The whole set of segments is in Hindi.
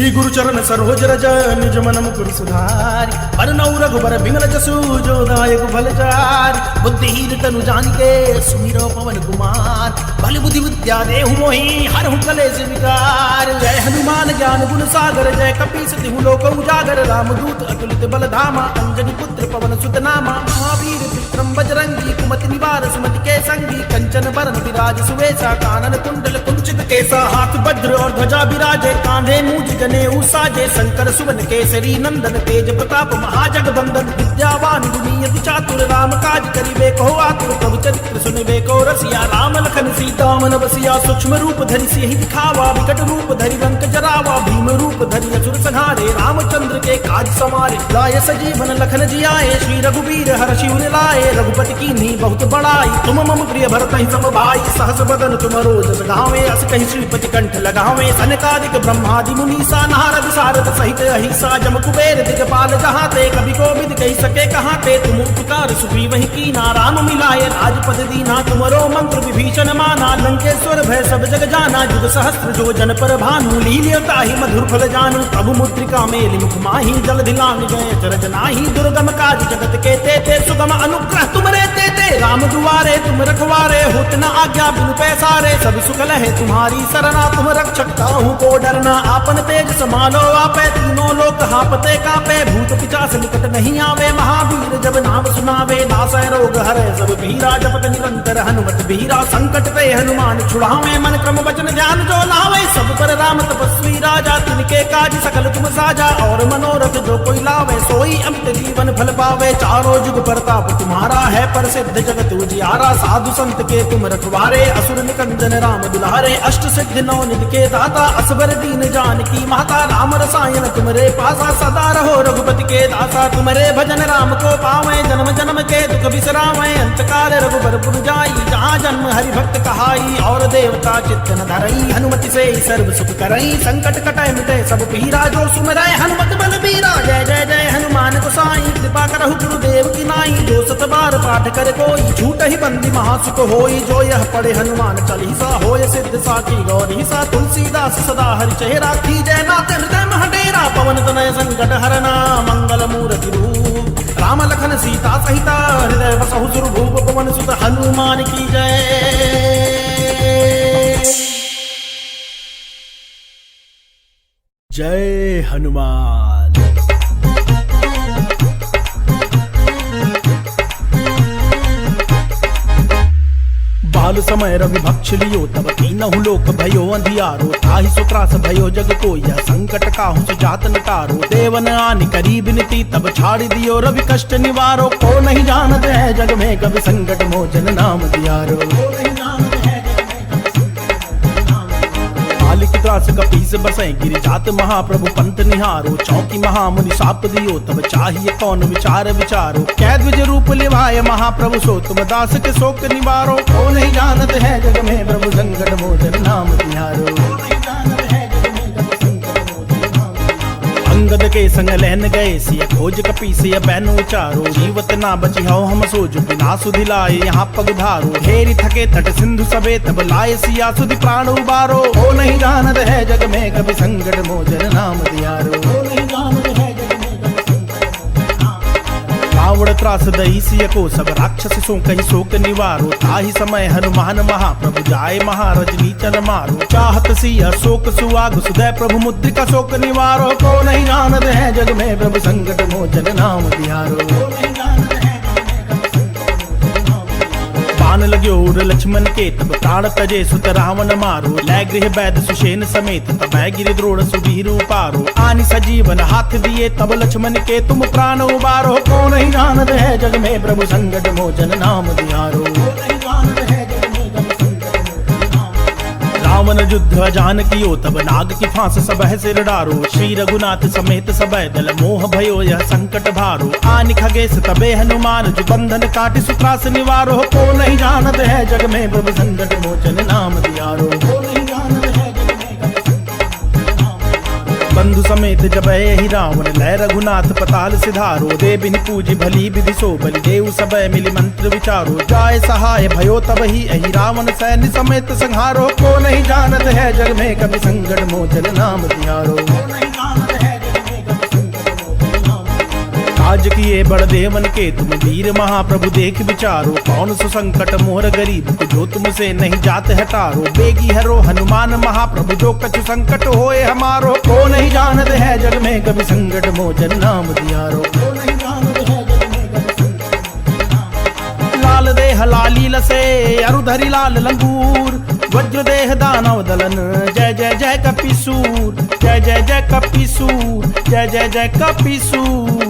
श्री गुरु चरण सरोज रज निज मन मुकुर सुधारि बरनौ रघुबर बिमल जसु जो दायक फल चारि बुद्धिहीन तनु जानिके सुमिरो पवन कुमार बल बुद्धि विद्या देहु मोहि हरहु कलेश विकार। जय हनुमान ज्ञान गुण सागर जय कपीस तिहु लोक उजागर रामदूत अतुलित बल धामा अंजनी पुत्र पवन सुत नामा महावीर विक्रम बजरंगी कुमति निवार सुमति के संगी कंचन बरन विराज सुवेशा कानन कुंडल कुंचित केसा हाथ वज्र और ध्वजा विराजे कांधे मूज जनेऊ साजे शंकर सुवन केसरी नंदन तेज प्रताप महाजगवंदन विद्यावान गुणी अति चातुर राम काज करिबे को आतुर प्रभु चरित्र सुनिबे को रसिया राम लखन सीता मन बसिया सूक्ष्म रूप धरि सिहि दिखावा विकट रूप धरि लंक जरावा भीम रूप धरि असुर संहारे रामचंद्र के काज समारे लाय सजीवन लखन जियाए श्री रघुवीर हर्षि उर लाए रघुपति कीन्ही बहुत बड़ाई तुम मम प्रिय भरत ही सम भाई सहस बदन तुमरो जस गावे अस कहि श्रीपति कंठ लगावे सनकादिक ब्रह्मादि मुनीसा नारद सारद सहित अहिसा जम कुबेर दिगपाल जहाते कभी कोविद कही सके कहाते तुम उपकार सुखी वही कीना राम मिलाए राजपद दीना तुमरो मंत्र विभीषण माना लंकेश्वर भय सब जग जाना जुग सहस्त्र जो जन पर भानु लील्यता ही मधुर फल जानू प्रभु मुद्रिका मेलि मुख माही जल धिलांग गए चरज नाही दुर्गम काज जगत के तेते सुगम अनुग्रह तुमरे तेते राम दुआरे तुम रखवारे होत न आज्ञा बिनु पैसारे सब सुख लहे तुम्हारी सरना तुम रक्षक ताहू को डरना आपन तेज समालो आपे तीनों लोक हापते कापे भूत पिचास निकट नहीं आवे महावीर जब नाम सुनावे नासै रोग हरे सब पीरा जपत निरंतर हनुमत बीरा संकट पे हनुमान छुड़ावे मन क्रम वचन ध्यान जो लावे सब पर राम तपस्वी राजा तिनके काज सकल तुम साजा और मनोरथ जो कोई लावे सोई अमित जीवन फल पावे चारों जुग प्रताप तुम्हारा है प्रसिद्ध जगत उजियारा साधु संत के तुम रखवारे असुर निकंदन राम दुलारे अष्ट सिद्धि नौ निधि के दाता असबर दीन जानकी माता राम रसायन तुमरे पासा सदा रहो रघुपति के दासा तुमरे भजन राम को पावे जन्म जन्म के दुख बिसरावे अंत काल रघुबर पुर जाई जहाँ जन्म हरि भक्त कहाई और देवता चित्त न धरई हनुमति से सर्व सुख करई संकट कटाई मिटे सब पीरा जो सुमरै हनुमत बल बीरा जय जय जय हनुमान गोसाई कृपा करहु गुरुदेव की नाई जो सत बार पाठ कर कोई झूठ ही बंदी महासुख होई जो यह पढ़े हनुमान चालीसा होय सिद्ध साखी गौरी सा तुलसीदास सदा हरि चेहरा की जय नाथ हृदय महडेरा पवन तनय संकट हरना मंगल मूर्ति रूप राम लखन सीता सहिता हृदय बसहु सुरभूप पवन सुत हनुमान की जय। जय हनुमान। बाल समय रवि भक्ष लियो तब कीनहु लोक भयो अंधियारो ताहि सुत्रास भयो जग को यह संकट काहु सुजात न टारो देवन आनि करी बिनती तब छाड़ दियो रवि कष्ट निवारो को नहीं जानत है जग में कभी संकट मोचन नाम दियारो की त्रास कपीस बसै गिरि जात महाप्रभु पंत निहारो चौकी महामुनि साप दियो तब चाहिए कौन विचार विचारो कैद विज रूप लिवाय महाप्रभु सो तुम दास के शोक निवारो को नहीं जानत है जग में प्रभु संकट मोचन नाम तिहारो अंगद के संग लहन गए सिय खोज कपी सिय बैनु चारो जीवत ना बची हो हम सोज बिना सुधि लाए यहाँ पग धारो हेरी थके तट सिंधु सबे तब लाए सिया सुधि प्राण उबारो ओ नहीं जानत है जग में कभी संकट मोचन नाम दियारो रावण त्रास दई सिय को सब राक्षस सो कही शोक निवारो ताहि समय हनुमान महाप्रभु जाय महारजनी चन मारो चाहत सिय शोक सुआग सुदय प्रभु मुद्रिका शोक निवारो को नहीं जानत है जग में प्रभु संकट मोचन नाम दियारो बाण लग्यो उर लक्ष्मण के तब प्राण तजे सुत रावण मारो लै गृह वैद सुषेण समेत तब गिरि द्रोण सुबीर उपारो आनि सजीवन हाथ दिए तब लक्ष्मण के तुम प्राण उबारो को नहीं जानत है जग में प्रभु संकट मोचन नाम दियारो रावण युद्ध जान कियो तब नाग की फांस सब सिर डारो श्री रघुनाथ समेत सब दल मोह भयो यह संकट भारो आनि खगेश तबे हनुमान जो बंधन काटि सुत्रास निवारो को नहीं जानत है जग में प्रभु संकट मोचन नाम दियारो बंधु समेत जब ही रावण लय रघुनाथ पताल सिधारो दे बिन पूजी भली विधि सो बलि देव सब मिली मंत्र विचारो जाय सहाय भयो तब ही अहि रावण सैन्य समेत संहारो को नहीं जानत है जग में कभी संकट मोचन नाम दियारो। राज किए बड़देवन के तुम वीर महाप्रभु देख विचारो, कौन सो संकट मोर गरीब को जो तुमसे नहीं जात हटारो। बेगी हरो हनुमान महाप्रभु जो कछु संकट होए हमारो, को नहीं जानत है जग में कभी संकट मोचन नाम दियारो। को नहीं जानत है जग में कभी संकट। लाल देह लाली लसे अरुधरी लाल लंगूर, वज्र देह दानव दलन जय जय जय कपीसूर, जय जय जय कपीसूर, जय जय जय कपीसूर।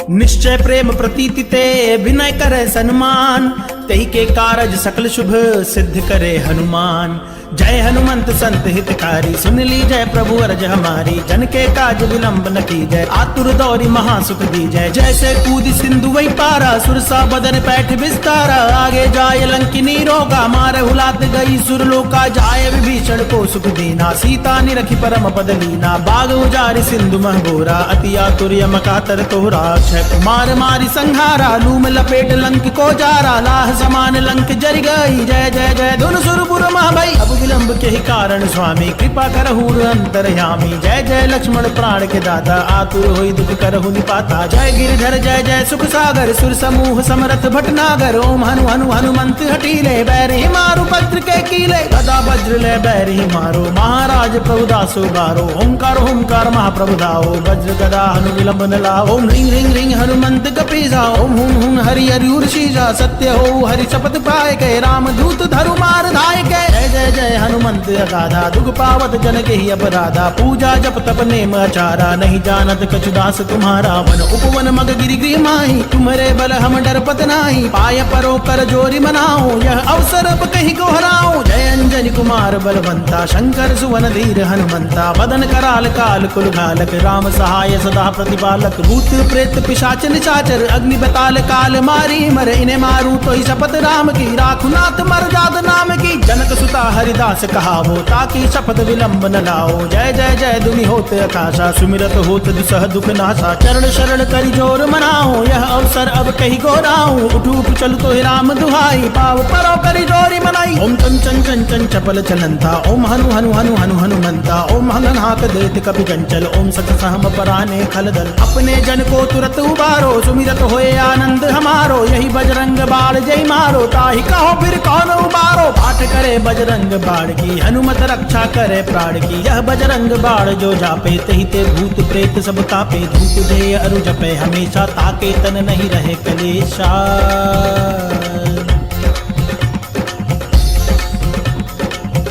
निश्चय प्रेम प्रतीति ते विनय करे सन्मान, तही के कारज सकल शुभ सिद्ध करे हनुमान। जय हनुमंत संत हितकारी सुन ली जय प्रभु अर्ज हमारी, जन के काज विलंब न की जय आतुर दौरी महासुख दी जय। जैसे कूदी सिंधु वही पारा सुरसा बदन पैठ विस्तारा, आगे जाय लंकिनी रोगा मारे हुलात गई सुरलोका। जाय विभीषण को सुख दीना सीता निरखी परम पद लीना, बाग उजारी सिंधु महबोरा अति आतुर यम कातर तोहरा। अक्षय कुमार मारी संहारा लूम लपेट लंक को जारा, लाह समान लंक जर गई जय जय जय धुन सुरपुर महाभई। अब विलंब के ही कारण स्वामी कृपा करहु अंतर्यामी, जय जय लक्ष्मण प्राण के दाता आतुर होई दुख करहु निपाता। जय गिरधर जय जय सुख सागर सुर समूह समरथ भटनागर, ओम हनु हनु हनुमंत हटीले बैरही मारु वज्र के कीले। गदा वज्र ले बैरही मारो महाराज प्रभु दासो बारो, ओंकार ओंकार महाप्रभु दाओ वज्र गदा हनु विलंब न लाओ। ओम ह्रीं ह्रीं ह्रीं हनुमंत कपीसा, ओम हुं हुं हरि हरि उर्षीजा। सत्य हो हरि शपथ पाए के राम दूत धरु मार धाय के। जय जय जय हनुमंत अगाधा दुख पावत जन के ही अपराधा, पूजा जप तप नेम आचारा नहीं जानत कछु दास तुम्हारा। वन उपवन मग गिरि गृह माही तुम्हारे बल हम डरपत नाही, पाय परो कर जोरी मनाओ यह अवसर अब कहीं को हराओ। जय अंजनी कुमार बलवंता शंकर सुवन धीर हनुमंता, वदन कराल काल कुल घालक राम सहाय सदा प्रतिपालक। भूत प्रेत पिशाच निशाचर अग्नि बताल काल मारी, मर इन्हें मारू तो ही शपथ राम की राखुनाथ मर जाद नाम की। जनक सुता हरिदास कहावो ताकि शपथ विलंब न लाओ, जय जय जय दुनि होत आकाशा सुमिरत होत दुसह दुख नाशा। चरण शरण करि जोर मनाओ यह अवसर अब कहीं गोराओ, उठ उठ चल तो राम दुहाई पाव परो करि जोरी मनाई। ओम चन चन चन चन चपल चलंता, ओम हनु हनु हनु हनु हनुमंता, ओम हंगन हाक देत कपि चंचल, ओम सच सहम पराने खलदल। अपने जन को तुरत उबारो सुमिरत होए आनंद हमारो, यही बजरंग बाण जय मारो ताहि कहो फिर कौन उबारो। पाठ करे बजरंग बाण की हनुमत रक्षा करे प्राण की, यह बजरंग बाण जो जापे तही ते भूत प्रेत सब कापे। धूप दे अरु जपे हमेशा ताके तन नहीं रहे कलेशा।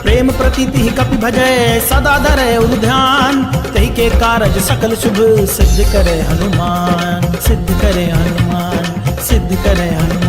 प्रेम प्रीति ही कपि भजय सदा धरे उर ध्यान, तही के कारज सकल शुभ सिद्ध करे हनुमान, सिद्ध करे हनुमान, सिद्ध करे हनुमान।